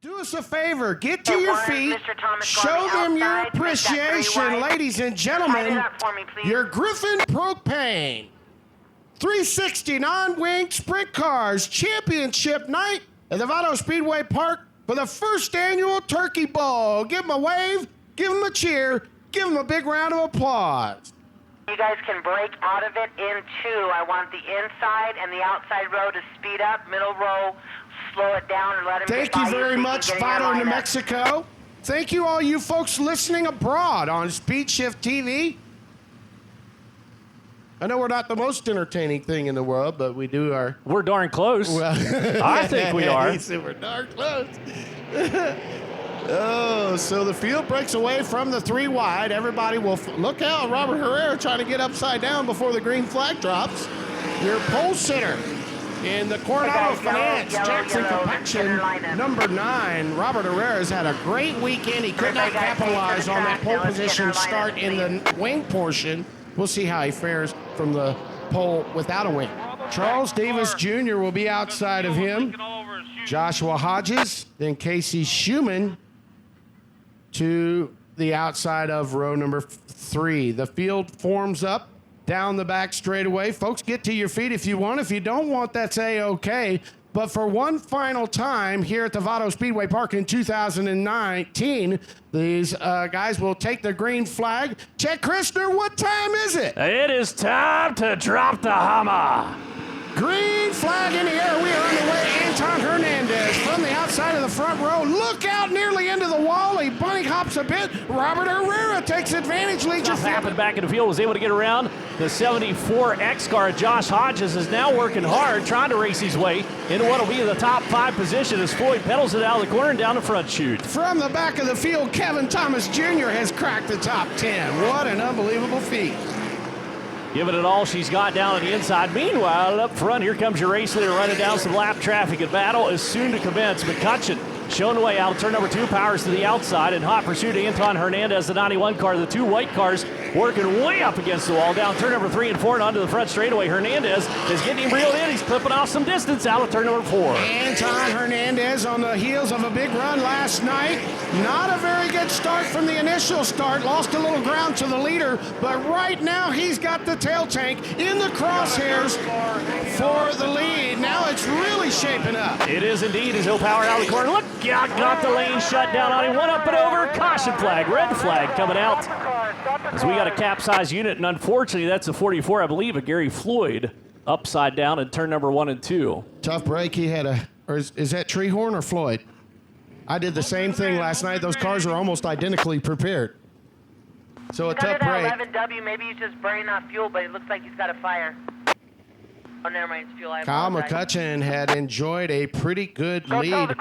Do us a favor, get to your feet, show them your appreciation, ladies and gentlemen. Your Griffin Propane 360 non-wing sprint cars championship night at the Vado Speedway Park for the first annual Turkey Bowl. Give them a wave, give them a cheer, give them a big round of applause. You guys can break out of it in two. I want the inside and the outside row to speed up, middle row slow it down and let him Thank you very much, Vado, New Mexico. Thank you, all you folks listening abroad on Speed Shift TV. I know we're not the most entertaining thing in the world, but we do our... We're darn close. Well, I think we are. He said we're darn close. Oh, so the field breaks away from the three wide. Everybody will... Look out, Robert Herrera trying to get upside down before the green flag drops. Your pole sitter in the Coronado Finance Jackson Compaction, number 9, Robert Herrera's had a great weekend. He could not capitalize on that pole position start in the wing portion. We'll see how he fares from the pole without a wing. Charles Davis Jr. will be outside of him. Joshua Hodges, then Casey Schumann to the outside of row number 3. The field forms up down the back straightaway. Folks, get to your feet if you want. If you don't want, that's A-okay. But for one final time here at the Vado Speedway Park in 2019, these guys will take the green flag. Chet Christner, what time is it? It is time to drop the hammer. Green flag in the air. We are underway. Anton Hernandez from the outside of the front row. Look out nearly into the wall. He bunny hops a bit. Robert Herrera takes advantage. Leads your happened back in the field. Was able to get around. The 74 X car, Josh Hodges, is now working hard, trying to race his way into what will be the top 5 position as Floyd pedals it out of the corner and down the front chute. From the back of the field, Kevin Thomas Jr. has cracked the top 10. What an unbelievable feat. Giving it all she's got down on the inside. Meanwhile, up front, here comes your race leader running down some lap traffic. And battle is soon to commence. McCutcheon showing the way out. Turn number 2 powers to the outside. In hot pursuit, Anton Hernandez, the 91 car. The 2 white cars working way up against the wall. Down turn number 3 and 4 and onto the front straightaway. Hernandez is getting him reeled in. He's clipping off some distance out of turn number 4. Anton Hernandez on the heels of a big run last night. Not a very good start from the initial start. Lost a little ground to the leader. But right now he's got the tail tank in the crosshairs for the lead. Now it's really shaping up. It is indeed as he'll power out of the corner. Look out, got the lane shut down on him. Went up and over. Caution flag, red flag coming out. As we got a capsized unit, and unfortunately that's a 44, I believe, of Gary Floyd upside down in turn number 1 and 2. Tough break. He had a, or is that Treehorn or Floyd? I did the same thing last night. Those cars are almost identically prepared. So a tough break. 11W, maybe he's just burning off fuel, but it looks like he's got a fire. Oh, never mind, it's fuel. Kyle McCutcheon had enjoyed a pretty good lead.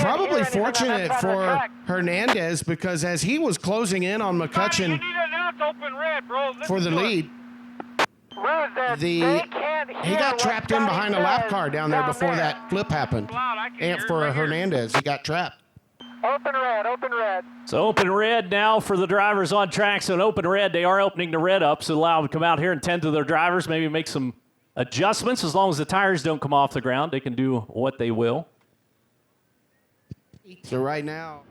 Probably fortunate for Hernandez because as he was closing in on McCutcheon for the lead, he got trapped in behind a lap car down there before that flip happened. And for Hernandez, he got trapped. Open red, open red. So open red now for the drivers on track. So an open red, they are opening the red up, so allow them to come out here and tend to their drivers, maybe make some adjustments. As long as the tires don't come off the ground, they can do what they will. So right now,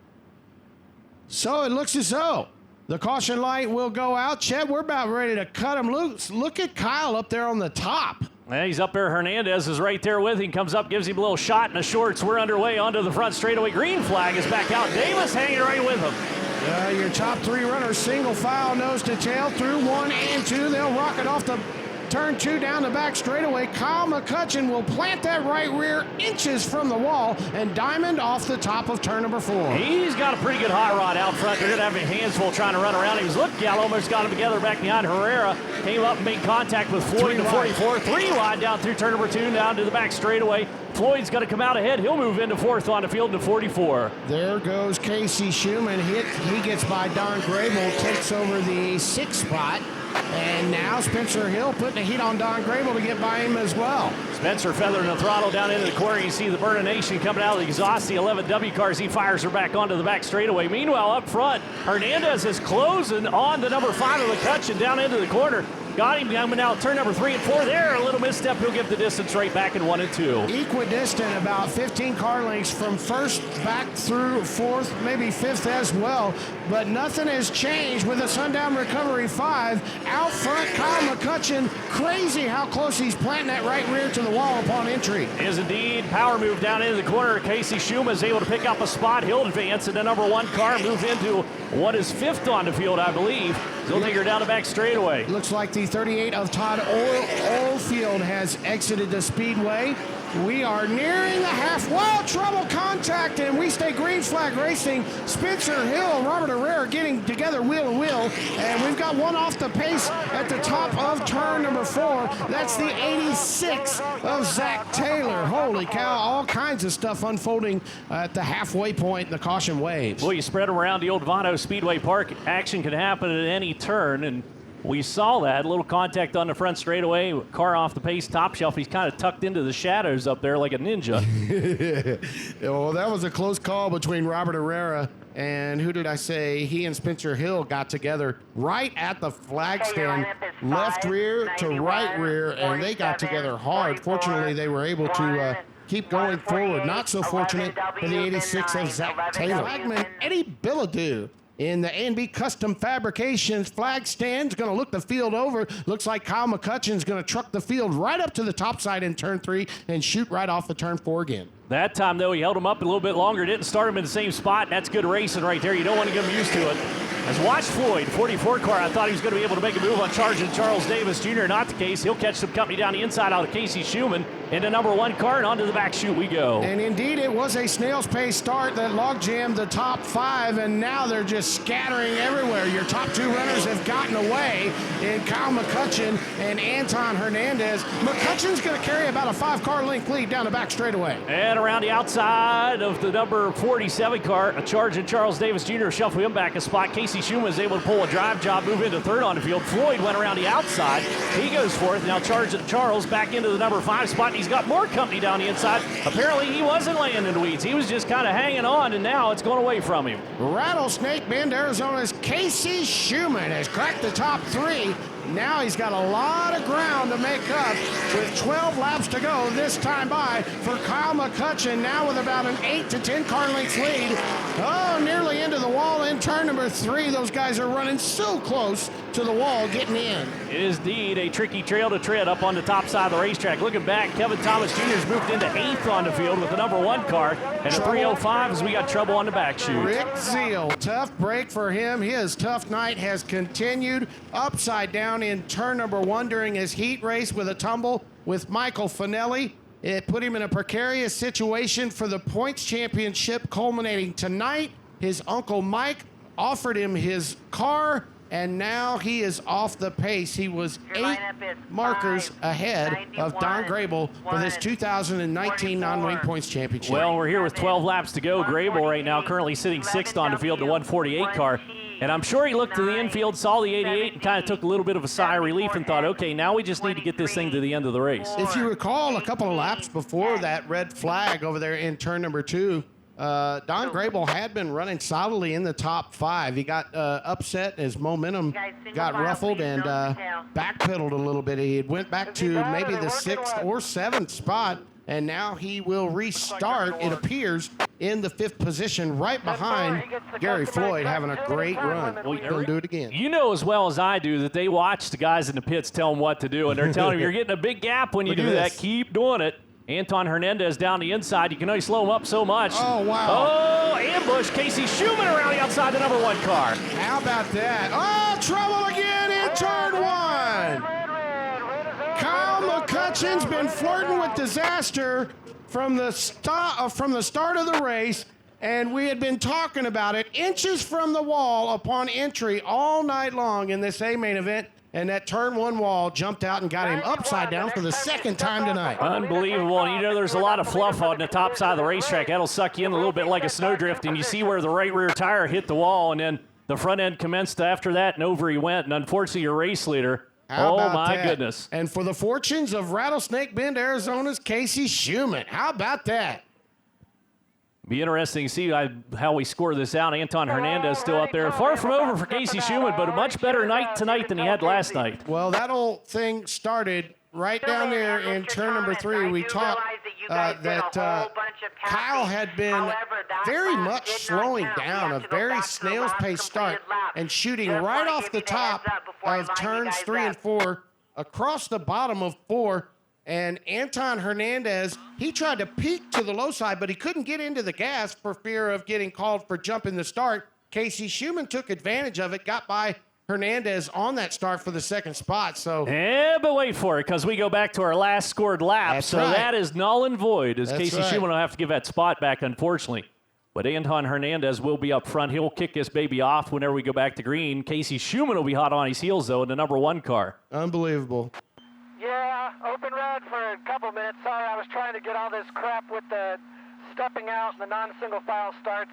so it looks as though the caution light will go out. Chet, we're about ready to cut him loose. Look at Kyle up there on the top. Yeah, he's up there. Hernandez is right there with him. Comes up, gives him a little shot in the shorts. We're underway onto the front straightaway. Green flag is back out. Davis hanging right with him. Your top 3 runners, single file, nose to tail through 1 and 2. They'll rock it off the turn 2 down the back straightaway. Kyle McCutcheon will plant that right rear inches from the wall and diamond off the top of turn number 4. He's got a pretty good hot rod out front. They're going to have his hands full trying to run around. He was looking out, almost got him together back behind Herrera. Came up and made contact with Floyd to 44. 3 wide down through turn number 2 down to the back straightaway. Floyd's going to come out ahead. He'll move into 4th on the field into 44. There goes Casey Schumann. He gets by Don Grable, takes over the 6th spot. And now Spencer Hill putting the heat on Don Grable to get by him as well. Spencer feathering the throttle down into the corner. You see the Burning Nation coming out of the exhaust. The 11W cars, he fires her back onto the back straightaway. Meanwhile, up front, Hernandez is closing on the number 5 of McCutcheon down into the corner. Got him coming out turn number 3 and 4 there. A little misstep. He'll give the distance right back in 1 and 2. Equidistant, about 15 car lengths from first back through fourth, maybe fifth as well. But nothing has changed with the Sundown Recovery 5. Out front, Kyle McCutcheon. Crazy how close he's planting that right rear to the wall upon entry. Is indeed. Power move down into the corner. Casey Schuma is able to pick up a spot. He'll advance, and the number 1 car moves into what is 5th on the field, I believe. He'll take her down the back straightaway. Looks like the 38 of Todd Oldfield has exited the speedway. We are nearing the half. Wall trouble contact, and we stay green flag racing. Spencer Hill, Robert Herrera getting together wheel to wheel, and we've got one off the pace at the top of turn number 4. That's the 86 of Zach Taylor. Holy cow, all kinds of stuff unfolding at the halfway point in the caution waves. Well, you spread them around the old Vado Speedway Park. Action can happen at any turn, and we saw that. A little contact on the front straightaway. Car off the pace, top shelf. He's kind of tucked into the shadows up there like a ninja. Well, that was a close call between Robert Herrera and who did I say? He and Spencer Hill got together right at the flag stand, left rear to right rear, and they got together hard. Fortunately, they were able to keep going forward. Not so fortunate for the 86 of Zach Taylor. Flagman Eddie Billadu in the A&B Custom Fabrications flag stand's going to look the field over. Looks like Kyle McCutcheon's going to truck the field right up to the top side in turn 3 and shoot right off the turn 4 again. That time, though, he held him up a little bit longer. Didn't start him in the same spot. That's good racing right there. You don't want to get him used to it. As watch Floyd, 44 car, I thought he was going to be able to make a move on charging Charles Davis Jr. Not the case. He'll catch some company down the inside out of Casey Schumann. Into number 1 car, and onto the back chute we go. And indeed, it was a snail's pace start that log jammed the top 5, and now they're just scattering everywhere. Your top 2 runners have gotten away in Kyle McCutcheon and Anton Hernandez. McCutcheon's going to carry about a 5-car length lead down the back straightaway. And around the outside of the number 47 car, a charging Charles Davis Jr. shuffle him back a spot. Casey Schumann is able to pull a drive job, move into 3rd on the field. Floyd went around the outside. He goes 4th. Now charging Charles back into the number 5 spot. He's got more company down the inside. Apparently, he wasn't laying in the weeds. He was just kind of hanging on, and now it's going away from him. Rattlesnake Bend, Arizona's Casey Schumann has cracked the top 3. Now he's got a lot of ground to make up with 12 laps to go this time by for Kyle McCutcheon, now with about an 8 to 10 car length lead. Oh, nearly into the wall in turn number 3. Those guys are running so close to the wall getting in. It is indeed a tricky trail to tread up on the top side of the racetrack. Looking back, Kevin Thomas Jr. has moved into 8th on the field with the number 1 car, and a 305 as we got trouble on the back chute. Rick Zeal, tough break for him. His tough night has continued upside down in turn number 1 during his heat race with a tumble with Michael Finelli. It put him in a precarious situation for the points championship culminating tonight. His uncle Mike offered him his car, and now he is off the pace. He was 8 markers ahead of Don Grable for this 2019 non-wing points championship. Well, we're here with 12 laps to go. Grable right now currently sitting 6th on the field, the 148 car. And I'm sure he looked to the infield, saw the 88, and kind of took a little bit of a sigh of relief and thought, okay, now we just need to get this thing to the end of the race. If you recall, a couple of laps before that red flag over there in turn number 2, Don Grable had been running solidly in the top 5. He got upset, his momentum got ruffled and backpedaled a little bit. He went back to maybe the 6th or 7th spot, and now he will restart, it appears, in the 5th position, right behind Gary Floyd, having a great run. He'll do it again. You know as well as I do that they watch the guys in the pits tell them what to do, and they're telling them you're getting a big gap when you do that. Keep doing it. Anton Hernandez down the inside. You can only slow him up so much. Oh, wow. Oh, ambush. Casey Schumann around the outside the number 1 car. How about that? Oh, trouble again in turn 1. Kyle McCutcheon's been flirting with disaster from the start of the race, and we had been talking about it inches from the wall upon entry all night long in this A-main event. And that turn 1 wall jumped out and got him upside down for the 2nd time tonight. Unbelievable. And you know there's a lot of fluff on the top side of the racetrack. That'll suck you in a little bit like a snowdrift. And you see where the right rear tire hit the wall, and then the front end commenced after that, and over he went. And unfortunately, your race leader, goodness. And for the fortunes of Rattlesnake Bend, Arizona's Casey Schumann. How about that? Be interesting to see how we score this out. Anton Hernandez still up there. Far from over for Casey Schumann, but a much better night tonight than he had last night. Well, that whole thing started right down there in turn number 3. We talked that Kyle had been very much slowing down, a very snail's pace start, and shooting right off the top of turns 3 and 4 across the bottom of 4. And Anton Hernandez, he tried to peek to the low side, but he couldn't get into the gas for fear of getting called for jumping the start. Casey Schumann took advantage of it, got by Hernandez on that start for the second spot. So, yeah, but wait for it, because we go back to our last scored lap. That's so right. that is null and void, as That's Casey right. Schumann will have to give that spot back, unfortunately. But Anton Hernandez will be up front. He'll kick this baby off whenever we go back to green. Casey Schumann will be hot on his heels, though, in the number 1 car. unbelievable. Yeah, open red for a couple minutes. Sorry, I was trying to get all this crap with the stepping out and the non-single file starts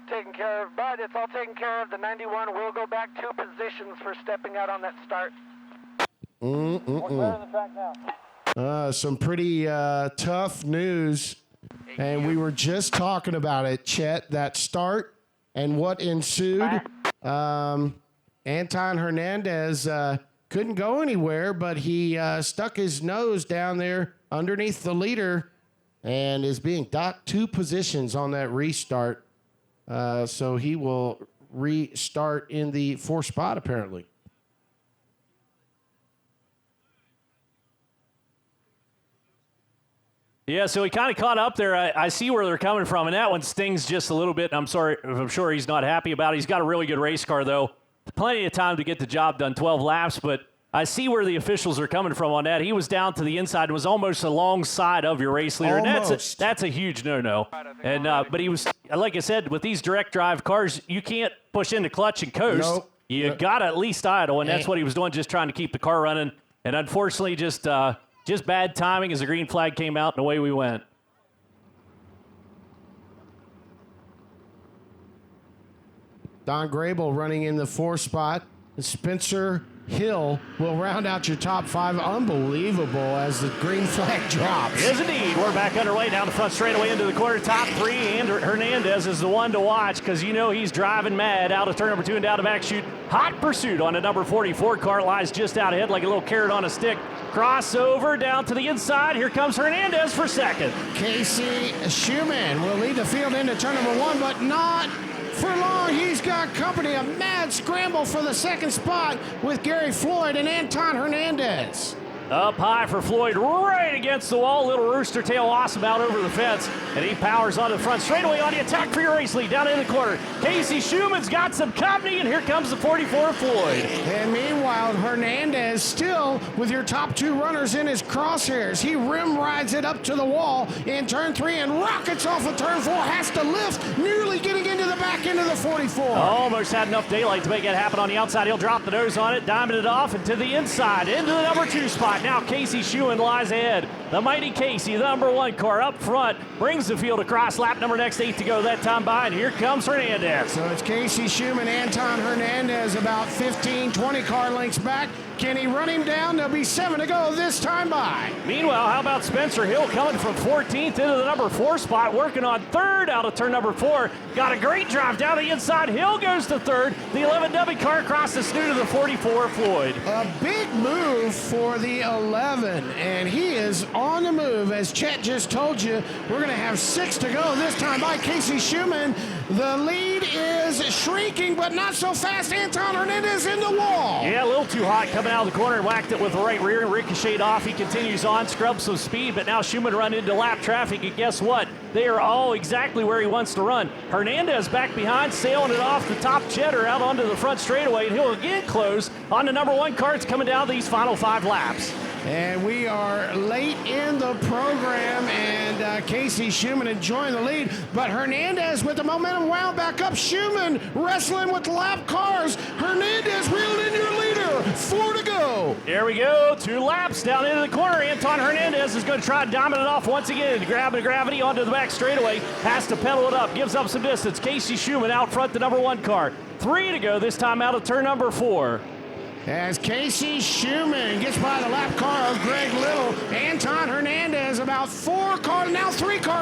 taken care of, but it's all taken care of. The 91 will go back 2 positions for stepping out on that start. We're clear on the track now. Some pretty tough news, and we were just talking about it, Chet, that start and what ensued. Anton Hernandez couldn't go anywhere, but he stuck his nose down there underneath the leader and is being docked 2 positions on that restart. So he will restart in the 4th spot, apparently. Yeah, so he kind of caught up there. I see where they're coming from, and that one stings just a little bit, and I'm sure he's not happy about it. He's got a really good race car, though. Plenty of time to get the job done, 12 laps, but I see where the officials are coming from on that. He was down to the inside and was almost alongside of your race leader, and that's a huge no-no. And but he was, like I said, with these direct drive cars, you can't push into clutch and coast. Nope. You got to at least idle, and that's what he was doing, just trying to keep the car running. And unfortunately, just bad timing as the green flag came out, and away we went. Don Grable running in the 4th spot. Spencer Hill will round out your top 5. Unbelievable as the green flag drops. Yes, indeed. We're back underway down the front straightaway into the corner. Top 3, and Hernandez is the one to watch because you know he's driving mad out of turn number 2 and down the back chute. Hot pursuit on a number 44 car. Lies just out ahead like a little carrot on a stick. Crossover down to the inside. Here comes Hernandez for second. Casey Schumann will lead the field into turn number 1, but not for long. He's got company. A mad scramble for the second spot with Gary Floyd and Anton Hernandez. Up high for Floyd, right against the wall. Little rooster tail awesome out over the fence, and he powers on the front straightaway on the attack for your race lead down in the corner. Casey Schumann's got some company, and here comes the 44 Floyd. And meanwhile, Hernandez still with your top 2 runners in his crosshairs. He rim rides it up to the wall in turn 3 and rockets off of turn 4. Has to lift, nearly getting into the back end of the 44. Almost had enough daylight to make it happen on the outside. He'll drop the nose on it, diamond it off, and to the inside, into the number 2 spot. Now Casey Schumann lies ahead. The mighty Casey, the number 1 car up front, brings the field across. Lap number next 8 to go that time by, and here comes Hernandez. So it's Casey Schumann, Anton Hernandez about 15, 20 car lengths back. Can he run him down? There'll be 7 to go this time by. Meanwhile, how about Spencer Hill coming from 14th into the number 4 spot, working on 3rd out of turn number 4. Got a great drive down the inside. Hill goes to 3rd. The 11W car across the snoot of the 44 Floyd. A big move for the 11, and he is on the move. As Chet just told you, we're going to have 6 to go this time by Casey Schumann. The lead is shrinking, but not so fast. Anton Hernandez in the wall. Yeah, a little too hot coming out of the corner and whacked it with the right rear and ricocheted off. He continues on, scrubs some speed, but now Schumann run into lap traffic, and guess what? They are all exactly where he wants to run. Hernandez back behind, sailing it off the top cheddar out onto the front straightaway, and he'll again close on the number 1 carts coming down these final 5 laps. And we are late in the program, and Casey Schumann enjoying the lead, but Hernandez with the momentum wound back up. Schumann wrestling with lap cars. Hernandez reeled in your leader. 4 to go. There we go. 2 laps down into the corner. Anton Hernandez is going to try to dominate it off once again. Grabbing gravity onto the back straightaway. Has to pedal it up. Gives up some distance. Casey Schumann out front, the number 1 car. 3 to go this time out of turn number 4. as Casey Schumann gets by the lap car of Greg Little. Anton Hernandez about 3 car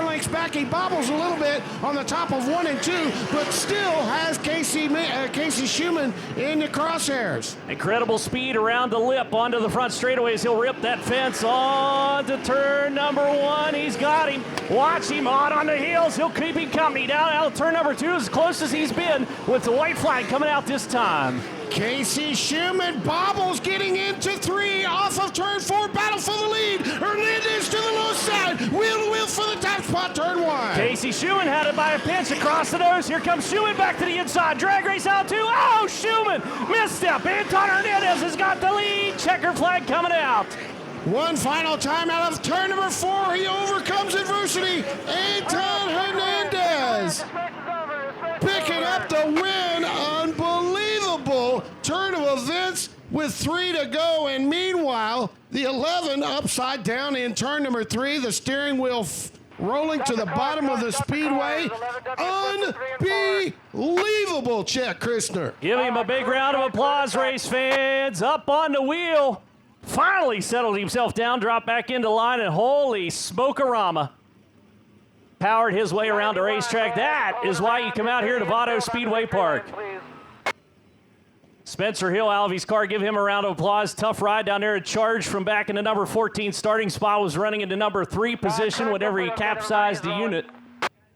lengths back. He bobbles a little bit on the top of 1 and 2, but still has Casey Schumann in the crosshairs. Incredible speed around the lip onto the front straightaways. He'll rip that fence on to turn number 1. He's got him. Watch him on the heels. He'll keep him company down out of turn number 2 as close as he's been with the white flag coming out this time. Casey Schumann bobbles getting into 3 off of turn 4. Battle for the lead. Hernandez to the low side. Wheel to wheel for the top spot, turn 1. Casey Schumann had it by a pinch across the nose. Here comes Schumann back to the inside. Drag race out 2. Oh, Schumann misstep. Anton Hernandez has got the lead. Checker flag coming out. One final time out of turn number 4. He overcomes adversity. Anton Hernandez picking up the win. Unbelievable turn of events with 3 to go. And meanwhile, the 11 upside down in turn number 3. The steering wheel rolling to the bottom of the speedway. Unbelievable, Chet Christner. Give him a big round of applause, race fans. Up on the wheel. Finally settled himself down, dropped back into line, and holy smokerama. Powered his way around the racetrack. That is why you come out here to Vado Speedway Park. Spencer Hill out of his car. Give him a round of applause. Tough ride down there. A charge from back in the number 14 starting spot. Was running into number 3 position whenever he capsized the unit.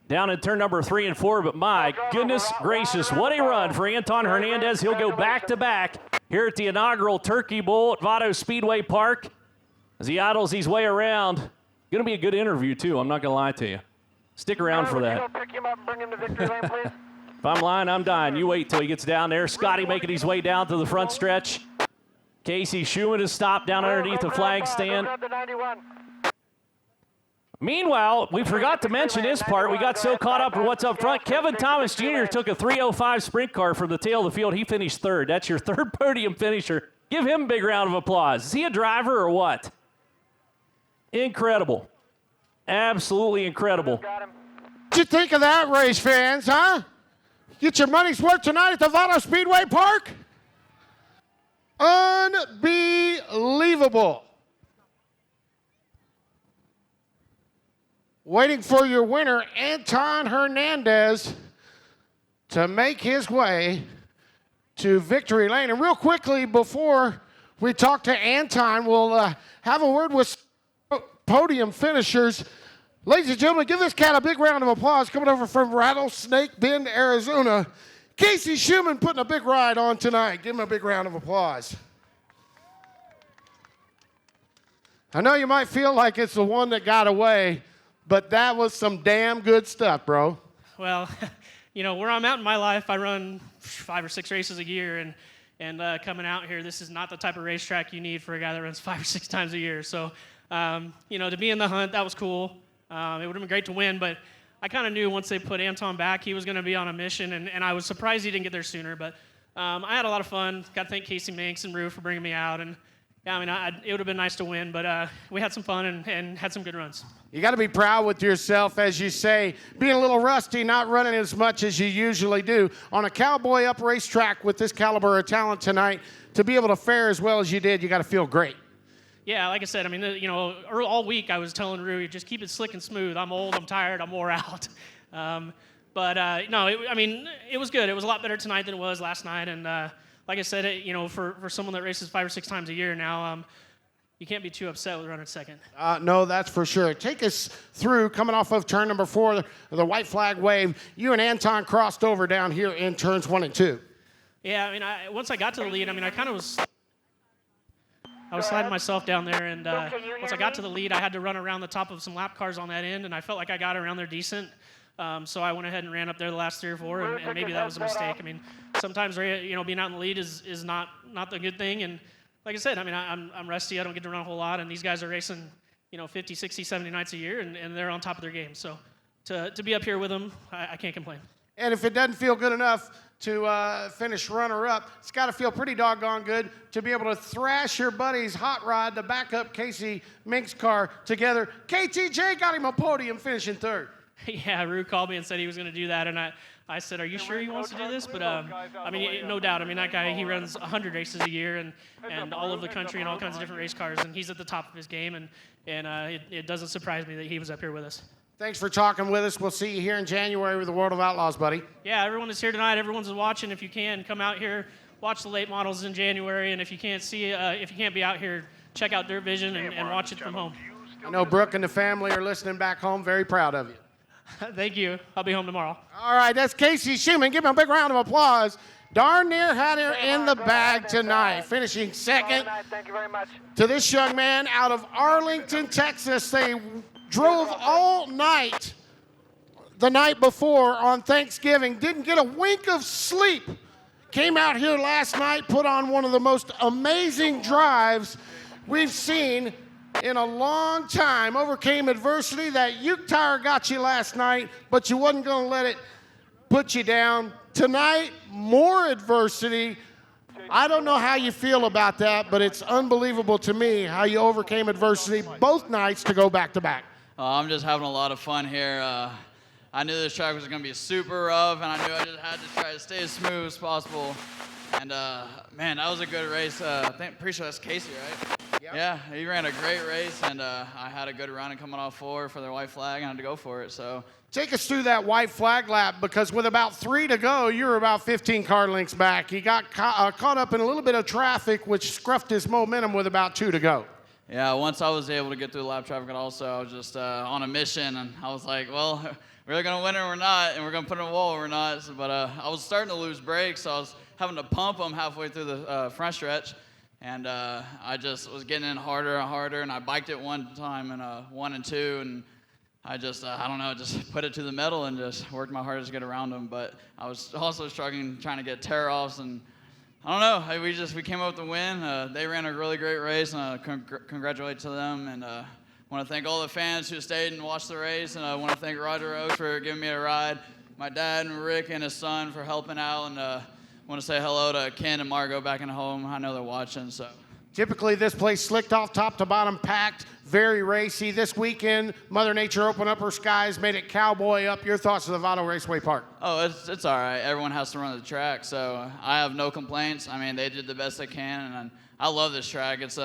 Down in turn number 3 and 4, but my goodness gracious, what a run for Anton Hernandez. He'll go back-to-back here at the inaugural Turkey Bowl at Vado Speedway Park as he idles his way around. Going to be a good interview, too. I'm not going to lie to you. Stick around for that. If I'm lying, I'm dying. You wait till he gets down there. Scotty making his way down to the front stretch. Casey Schumann has stopped down underneath the flag stand. Meanwhile, we forgot to mention this part. We got so caught up in what's up front. Kevin Thomas Jr. took a 3:05 sprint car from the tail of the field. He finished 3rd. That's your 3rd podium finisher. Give him a big round of applause. Is he a driver or what? Incredible. Absolutely incredible. What'd you think of that, race fans, huh? Get your money's worth tonight at the Vado Speedway Park? Unbelievable. Waiting for your winner, Anton Hernandez, to make his way to victory lane. And real quickly, before we talk to Anton, we'll have a word with podium finishers. Ladies and gentlemen, give this cat a big round of applause. Coming over from Rattlesnake Bend, Arizona, Casey Schumann putting a big ride on tonight. Give him a big round of applause. I know you might feel like it's the one that got away, but that was some damn good stuff, bro. Well, you know, where I'm at in my life, I run 5 or 6 races a year, and coming out here, this is not the type of racetrack you need for a guy that runs 5 or 6 times a year. So, you know, to be in the hunt, that was cool. It would have been great to win, but I kind of knew once they put Anton back, he was going to be on a mission, and I was surprised he didn't get there sooner. But I had a lot of fun. Got to thank Casey Minks and Rue for bringing me out, and yeah, I mean, it would have been nice to win, but we had some fun and had some good runs. You got to be proud with yourself, as you say, being a little rusty, not running as much as you usually do. On a Cowboy Up racetrack with this caliber of talent tonight, to be able to fare as well as you did, you got to feel great. Yeah, like I said, I mean, you know, all week I was telling Rui, just keep it slick and smooth. I'm old, I'm tired, I'm wore out. No, I mean, it was good. It was a lot better tonight than it was last night. And like I said, you know, for someone that races 5 or 6 times a year now, you can't be too upset with running second. No, that's for sure. Take us through, coming off of turn number 4, the white flag wave. You and Anton crossed over down here in turns 1 and 2. Yeah, I mean, once I got to the lead, I mean, I was sliding myself down there, and once I got to the lead, I had to run around the top of some lap cars on that end, and I felt like I got around there decent. So I went ahead and ran up there the last 3 or 4, and maybe that was a mistake. I mean, sometimes, you know, being out in the lead is not the good thing. And like I said, I mean, I'm rusty. I don't get to run a whole lot, and these guys are racing, you know, 50, 60, 70 nights a year, and they're on top of their game. So to be up here with them, I can't complain. And if it doesn't feel good enough to finish runner-up, it's got to feel pretty doggone good to be able to thrash your buddy's hot rod, the backup Casey Minks car together. KTJ got him a podium finishing 3rd. Yeah, Rue called me and said he was going to do that, and I said, are you sure he wants to do this? But, I mean, no doubt. I mean, that guy, he runs 100 races a year and all over the country and all kinds of different race cars, and he's at the top of his game, and it doesn't surprise me that he was up here with us. Thanks for talking with us. We'll see you here in January with the World of Outlaws, buddy. Yeah, everyone is here tonight. Everyone's watching. If you can, come out here, watch the late models in January, and if you can't be out here, check out Dirt Vision and watch it from home. I know Brooke and the family are listening back home. Very proud of you. Thank you. I'll be home tomorrow. All right, that's Casey Schumann. Give him a big round of applause. Darn near had her in the bag tonight, finishing second. Thank you very much. To this young man out of Arlington, Texas. They drove all night the night before on Thanksgiving, didn't get a wink of sleep. Came out here last night, put on one of the most amazing drives we've seen in a long time. Overcame adversity. That Uke tire got you last night, but you wasn't going to let it put you down. Tonight, more adversity. I don't know how you feel about that, but it's unbelievable to me how you overcame adversity both nights to go back-to-back. I'm just having a lot of fun here. I knew this track was going to be super rough, and I knew I just had to try to stay as smooth as possible. And, man, that was a good race. Pretty sure that's Casey, right? Yep. Yeah, he ran a great race, and I had a good run and coming off 4 for their white flag, and I had to go for it. So take us through that white flag lap, because with about 3 to go, you were about 15 car lengths back. He got caught up in a little bit of traffic, which scruffed his momentum with about 2 to go. Yeah, once I was able to get through the lap traffic, and also I was just on a mission, and I was like, well, we're either going to win it or we're not, and we're going to put it in a wall or we're not. So, but I was starting to lose brakes, so I was having to pump them halfway through the front stretch, and I just was getting in harder and harder, and I biked it one time in 1 and 2, and I just, I don't know, just put it to the metal and just worked my hardest to get around them. But I was also struggling trying to get tear-offs, and I don't know, we came up with the win. They ran a really great race, and I congratulate to them, and I want to thank all the fans who stayed and watched the race, and I want to thank Roger Roach for giving me a ride, my dad and Rick and his son for helping out, and I want to say hello to Ken and Margot back in home. I know they're watching, so. Typically, this place slicked off top to bottom, packed, very racy. This weekend, Mother Nature opened up her skies, made it cowboy up. Your thoughts of the Vado Raceway Park? Oh, it's all right. Everyone has to run the track, so I have no complaints. I mean, they did the best they can, and I love this track. It's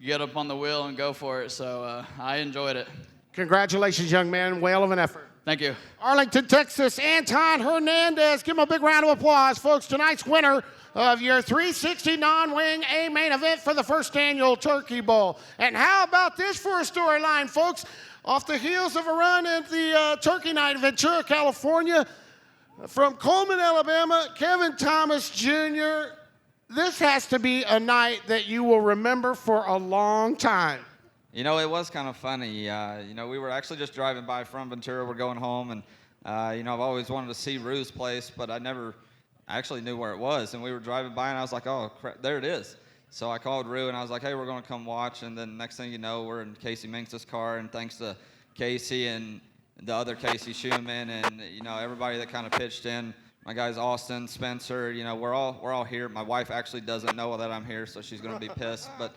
get up on the wheel and go for it, so I enjoyed it. Congratulations, young man. Whale of an effort. Thank you. Arlington, Texas, Anton Hernandez. Give him a big round of applause, folks. Tonight's winner of your 360 non-wing A main event for the first annual Turkey Bowl. And how about this for a storyline, folks? Off the heels of a run at the Turkey Night in Ventura, California, from Coleman, Alabama, Kevin Thomas Jr. This has to be a night that you will remember for a long time. You know, it was kind of funny. You know, we were actually just driving by from Ventura. We're going home, and, you know, I've always wanted to see Rue's place, but I never actually knew where it was. And we were driving by, and I was like, oh, crap, there it is. So I called Rue, and I was like, hey, we're going to come watch. And then next thing you know, we're in Casey Minx's car, and thanks to Casey and the other Casey Schumann and, you know, everybody that kind of pitched in. My guys, Austin, Spencer, you know, we're all here. My wife actually doesn't know that I'm here, so she's going to be pissed. But,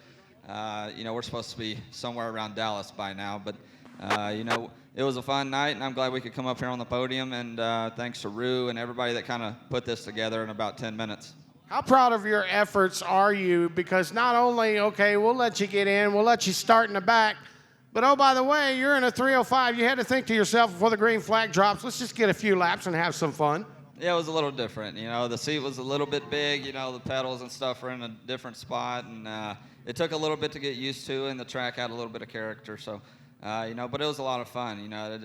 you know, we're supposed to be somewhere around Dallas by now. But, you know, it was a fun night, and I'm glad we could come up here on the podium. And thanks to Rue and everybody that kind of put this together in about 10 minutes. How proud of your efforts are you? Because not only, okay, we'll let you get in, we'll let you start in the back, but oh, by the way, you're in a 305. You had to think to yourself before the green flag drops, let's just get a few laps and have some fun. Yeah, it was a little different. You know, the seat was a little bit big. You know, the pedals and stuff were in a different spot, and it took a little bit to get used to, and the track had a little bit of character. So, you know, but it was a lot of fun. You know,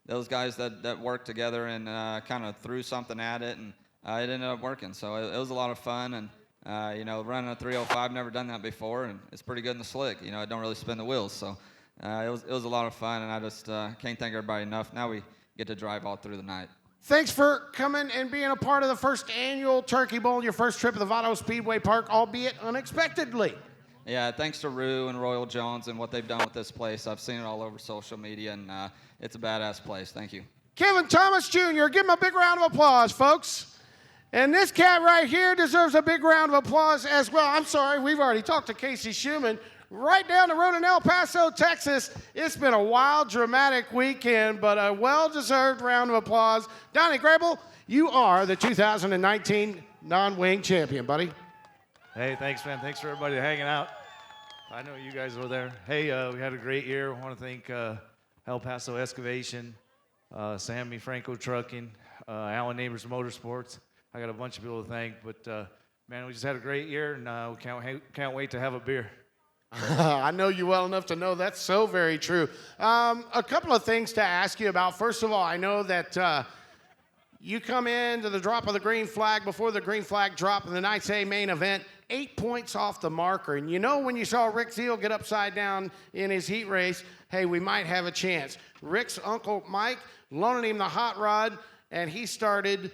those guys that worked together and kind of threw something at it, and it ended up working. So it was a lot of fun, and you know, running a 305, never done that before, and it's pretty good in the slick. You know, it don't really spin the wheels. So it was a lot of fun, and I just can't thank everybody enough. Now we get to drive all through the night. Thanks for coming and being a part of the first annual Turkey Bowl, your first trip to the Vado Speedway Park, albeit unexpectedly. Yeah, thanks to Rue and Royal Jones and what they've done with this place. I've seen it all over social media, and it's a badass place. Thank you. Kevin Thomas Jr., give him a big round of applause, folks. And this cat right here deserves a big round of applause as well. I'm sorry, we've already talked to Casey Schumann. right down the road in El Paso, Texas. It's been a wild, dramatic weekend, but a well-deserved round of applause. Donnie Grable, you are the 2019 non-wing champion, buddy. Hey, thanks, man. Thanks for everybody hanging out. I know you guys were there. Hey, we had a great year. I want to thank El Paso Excavation, Sammy Franco Trucking, Alan Neighbors Motorsports. I got a bunch of people to thank, but man, we just had a great year, and we can't wait to have a beer. I know you well enough to know that's so very true. A couple of things to ask you about. First of all, I know that you come into the drop of the green flag before the green flag drop in the night's A main event, 8 points off the marker. And you know when you saw Rick Zeal get upside down in his heat race, hey, we might have a chance. Rick's uncle Mike loaning him the hot rod, and he started,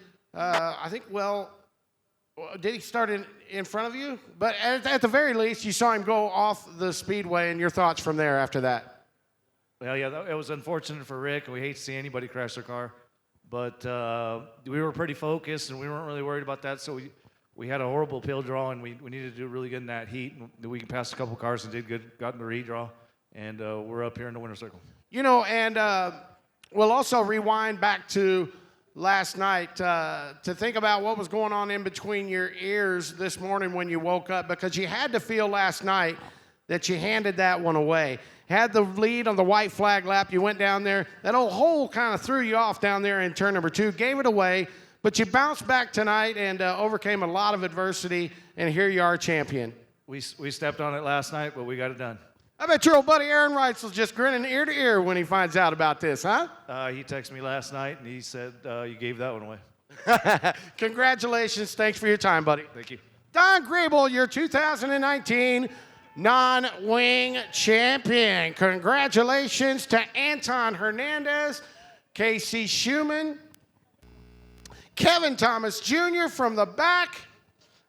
did he start in front of you? But at the very least, you saw him go off the speedway, and your thoughts from there after that? Well, yeah, it was unfortunate for Rick, and we hate to see anybody crash their car. But we were pretty focused, and we weren't really worried about that. So we had a horrible pill draw, and we needed to do really good in that heat. And we passed a couple cars and did good, got in the redraw, and we're up here in the winner's circle. You know, and we'll also rewind back to last night to think about what was going on in between your ears this morning when you woke up, because you had to feel last night that you handed that one away. Had the lead on the white flag lap, you went down there. That old hole kind of threw you off down there in turn number 2, gave it away, but you bounced back tonight and overcame a lot of adversity, and here you are, champion. We stepped on it last night, but we got it done. I bet your old buddy Aaron Reitzel's just grinning ear to ear when he finds out about this, huh? He texted me last night, and he said you gave that one away. Congratulations. Thanks for your time, buddy. Thank you. Don Grable, your 2019 non-wing champion. Congratulations to Anton Hernandez, Casey Schumann, Kevin Thomas Jr. from the back,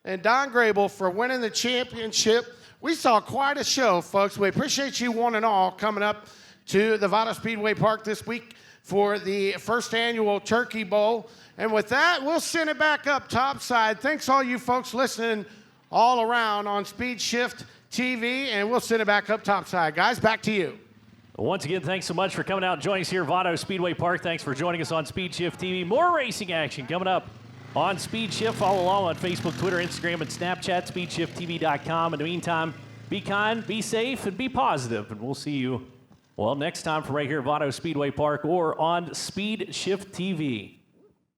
and Don Grable for winning the championship. We saw quite a show, folks. We appreciate you one and all coming up to the Vado Speedway Park this week for the first annual Turkey Bowl. And with that, we'll send it back up topside. Thanks all you folks listening all around on Speed Shift TV, and we'll send it back up topside. Guys, back to you. Once again, thanks so much for coming out and joining us here at Vado Speedway Park. Thanks for joining us on Speed Shift TV. More racing action coming up on Speed Shift. Follow along on Facebook, Twitter, Instagram, and Snapchat, SpeedShiftTV.com. In the meantime, be kind, be safe, and be positive. And we'll see you, well, next time from right here at Vado Speedway Park or on Speed Shift TV.